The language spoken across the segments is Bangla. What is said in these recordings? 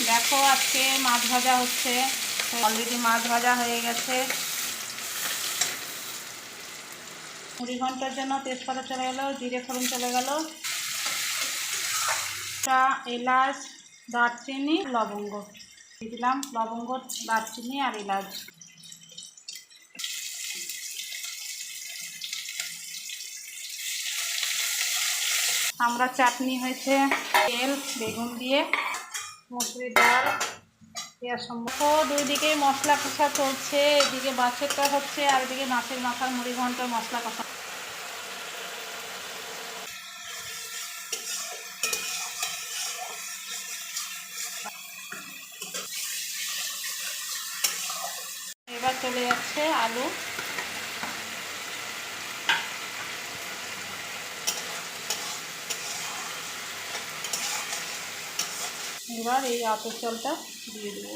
দেখো আজকে মাছ ভাজা হচ্ছে। অলরেডি মাছ ভাজা হয়ে গেছে। মুড়ি ঘন্টার জন্য তেজপাতা চলে গেল, জিরে ফোড়ন চলে গেল, এলাচ, দারচিনি, লবঙ্গ দিয়ে দিলাম। লবঙ্গ, দারচিনি আর এলাচ। আমরা চাটনি হয়েছে তেল বেগুন দিয়ে, মুসুরির ডাল, পেঁয়াজ সম্বন্ধ। দুই দিকে মশলা কষা চলছে, এদিকে মাছেরটা হচ্ছে আর এদিকে মাছের মাথার মুড়ি ঘন্টার মশলা কষা। এবার চলে যাচ্ছে আলু। এবার এই আতর চালটা দিয়ে দেবো।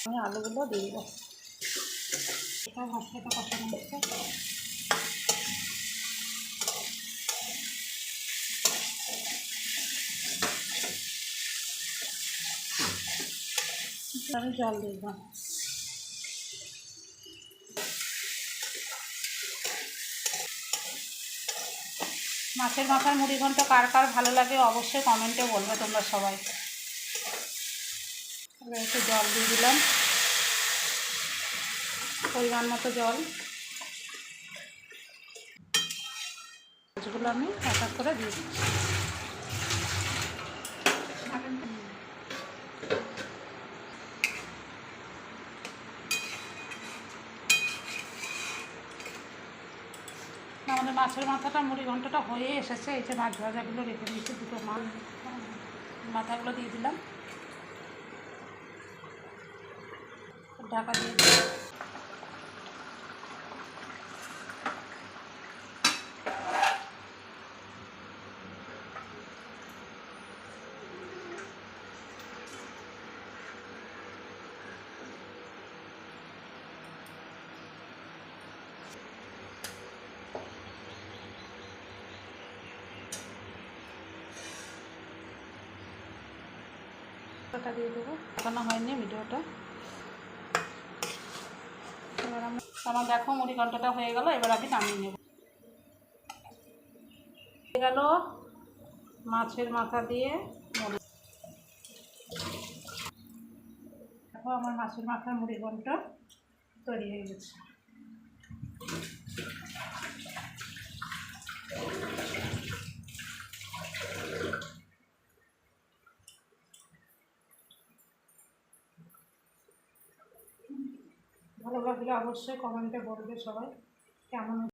আমি আলুগুলো দিয়ে দেবো। মশলাটা কষানো হচ্ছে। আমি জল দিয়ে দেবো। মাছের মাথার মুড়ি ঘন্ট কার কার ভালো লাগে অবশ্যই কমেন্টে বলবে তোমরা সবাই। এবার একটু জল দিয়ে দিলাম, পরিমাণ মতো জল। মাছগুলো আমি এক এক করে দিয়ে দিচ্ছি। আমাদের মাছের মাথাটা মুড়ি ঘন্টটা হয়ে এসেছে। এই যে মাছ ভাজাগুলো রেখে দিয়েছি, দুটো মাছ মাথাগুলো দিয়ে দিলাম, ঢাকা দিয়ে দিলাম। ঢাকা দিয়ে দেবো, ঢাকানো হয়নি ভিডিওটা। এবার আমার দেখো মুড়ি ঘন্টটা হয়ে গেল। এবার আমি নামিয়ে নেব। হয়ে গেল মাছের মাথা দিয়ে মুড়ি। দেখো আমার মাছের মাথার মুড়ি ঘন্ট তৈরি হয়ে গেছে। ভালো লাগলে অবশ্যই কমেন্টে বলবে সবাই কেমন